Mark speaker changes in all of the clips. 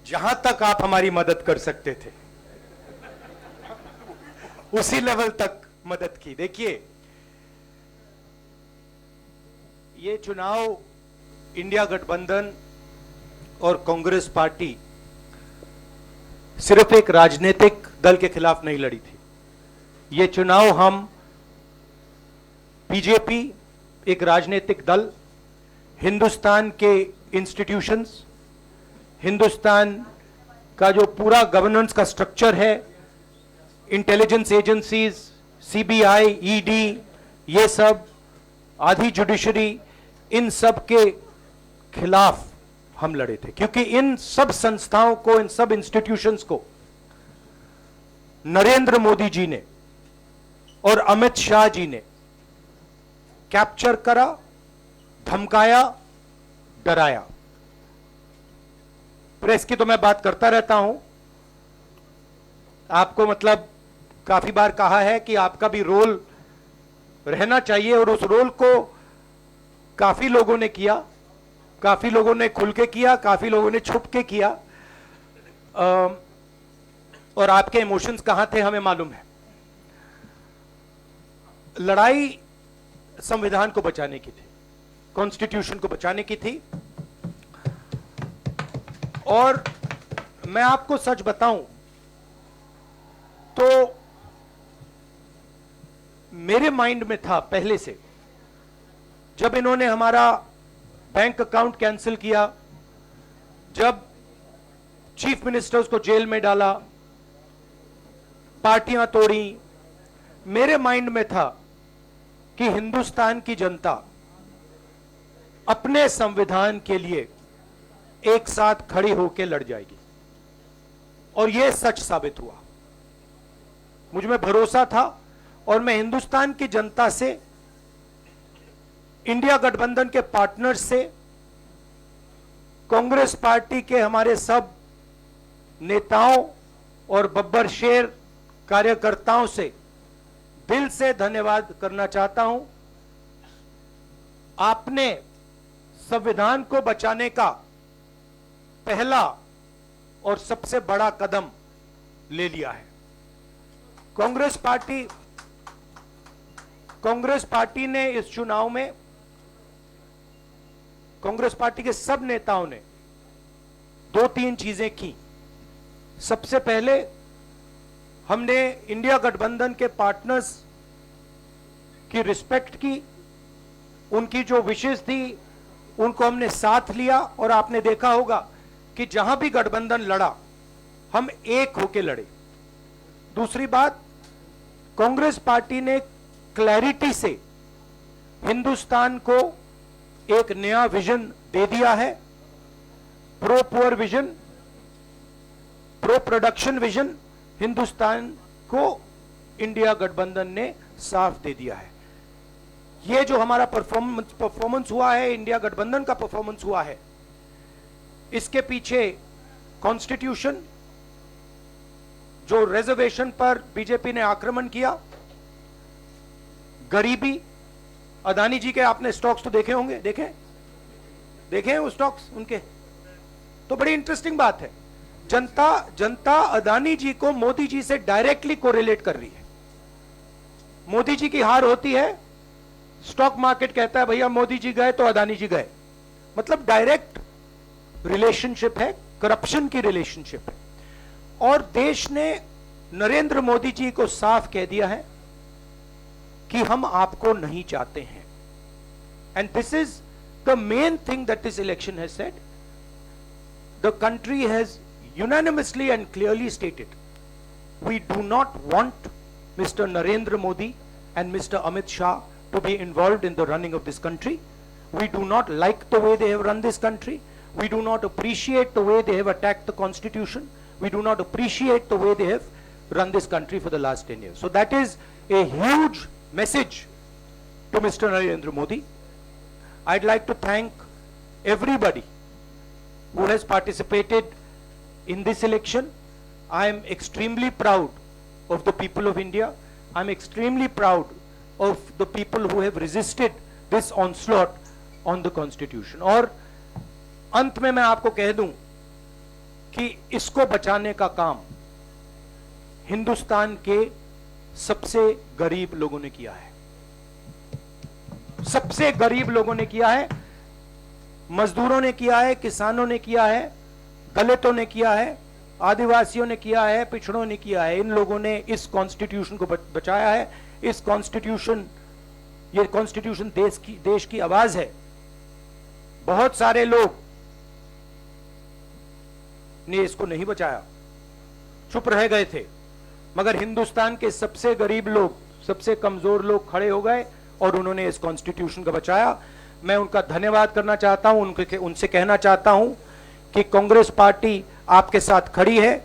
Speaker 1: जहां तक आप हमारी मदद कर सकते थे उसी लेवल तक मदद की। देखिए, ये चुनाव इंडिया गठबंधन और कांग्रेस पार्टी सिर्फ एक राजनीतिक दल के खिलाफ नहीं लड़ी थी। ये चुनाव हम बीजेपी, एक राजनीतिक दल, हिंदुस्तान के इंस्टीट्यूशंस, हिंदुस्तान का जो पूरा गवर्नेंस का स्ट्रक्चर है, इंटेलिजेंस एजेंसीज, सीबीआई, ईडी, ये सब, आधी जुडिशरी, इन सब के खिलाफ हम लड़े थे। क्योंकि इन सब संस्थाओं को, इन सब इंस्टीट्यूशंस को नरेंद्र मोदी जी ने और अमित शाह जी ने कैप्चर करा, धमकाया, डराया। प्रेस की तो मैं बात करता रहता हूं, आपको मतलब काफी बार कहा है कि आपका भी रोल रहना चाहिए, और उस रोल को काफी लोगों ने किया, काफी लोगों ने खुल के किया, काफी लोगों ने छुप के किया, और आपके इमोशंस कहां थे हमें मालूम है। लड़ाई संविधान को बचाने की थी, कॉन्स्टिट्यूशन को बचाने की थी। और मैं आपको सच बताऊं तो मेरे माइंड में था पहले से, जब इन्होंने हमारा बैंक अकाउंट कैंसिल किया, जब चीफ मिनिस्टर्स को जेल में डाला, पार्टियां तोड़ी, मेरे माइंड में था कि हिंदुस्तान की जनता अपने संविधान के लिए एक साथ खड़ी होकर लड़ जाएगी। और यह सच साबित हुआ। मुझ में भरोसा था, और मैं हिंदुस्तान की जनता से, इंडिया गठबंधन के पार्टनर्स से, कांग्रेस पार्टी के हमारे सब नेताओं और बब्बर शेर कार्यकर्ताओं से दिल से धन्यवाद करना चाहता हूं। आपने संविधान को बचाने का पहला और सबसे बड़ा कदम ले लिया है। कांग्रेस पार्टी ने इस चुनाव में, कांग्रेस पार्टी के सब नेताओं ने 2-3 चीजें की। सबसे पहले हमने इंडिया गठबंधन के पार्टनर्स की रिस्पेक्ट की, उनकी जो विशेष थी उनको हमने साथ लिया, और आपने देखा होगा कि जहां भी गठबंधन लड़ा हम एक होकर लड़े। दूसरी बात, कांग्रेस पार्टी ने क्लैरिटी से हिंदुस्तान को एक नया विजन दे दिया है, pro poor vision, pro production vision Hindustan को इंडिया गठबंधन ने साफ दे दिया है। ये जो हमारा परफॉर्मेंस हुआ है, इंडिया गठबंधन का परफॉर्मेंस हुआ है, इसके पीछे कॉन्स्टिट्यूशन, जो रिजर्वेशन पर बीजेपी ने आक्रमण किया, गरीबी, अदानी जी के आपने स्टॉक्स तो देखे होंगे, देखे वो स्टॉक्स उनके, तो बड़ी इंटरेस्टिंग बात है। जनता अदानी जी को मोदी जी से डायरेक्टली कोरिलेट कर रही है। मोदी जी की हार होती है, स्टॉक मार्केट कहता है भैया मोदी जी गए तो अदानी जी गए, मतलब डायरेक्ट रिलेशनशिप है, करप्शन की रिलेशनशिप है। और देश ने नरेंद्र मोदी जी को साफ कह दिया है कि हम आपको नहीं चाहते हैं। And this is the main thing that this election has said. The country has unanimously and clearly stated, we do not want Mr. Narendra Modi and Mr. Amit Shah to be involved in the running of this country. We do not like the way they have run this country. We do not appreciate the way they have attacked the constitution. We do not appreciate the way they have run this country for the last 10 years. So that is a huge message to Mr. Narendra Modi. I'd like to thank everybody who has participated in this election. I am extremely proud of the people of India. I am extremely proud of the people who have resisted this onslaught on the constitution. और अंत में मैं आपको कह दूं कि इसको बचाने का काम हिंदुस्तान के सबसे गरीब लोगों ने किया है। सबसे गरीब लोगों ने किया है, मजदूरों ने किया है, किसानों ने किया है, दलितों ने किया है, आदिवासियों ने किया है, पिछड़ों ने किया है। इन लोगों ने इस कॉन्स्टिट्यूशन को बचाया है। इस कॉन्स्टिट्यूशन, ये कॉन्स्टिट्यूशन देश की आवाज है। बहुत सारे लोग ने इसको नहीं बचाया, चुप रह गए थे, मगर हिंदुस्तान के सबसे गरीब लोग, सबसे कमजोर लोग खड़े हो गए और उन्होंने इस कॉन्स्टिट्यूशन को बचाया। मैं उनका धन्यवाद करना चाहता हूं, उनसे कहना चाहता हूं कि कांग्रेस पार्टी आपके साथ खड़ी है।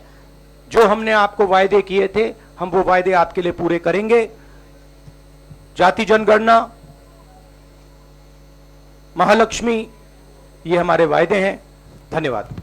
Speaker 1: जो हमने आपको वायदे किए थे, हम वो वायदे आपके लिए पूरे करेंगे। जाति जनगणना, महालक्ष्मी, ये हमारे वायदे हैं। धन्यवाद।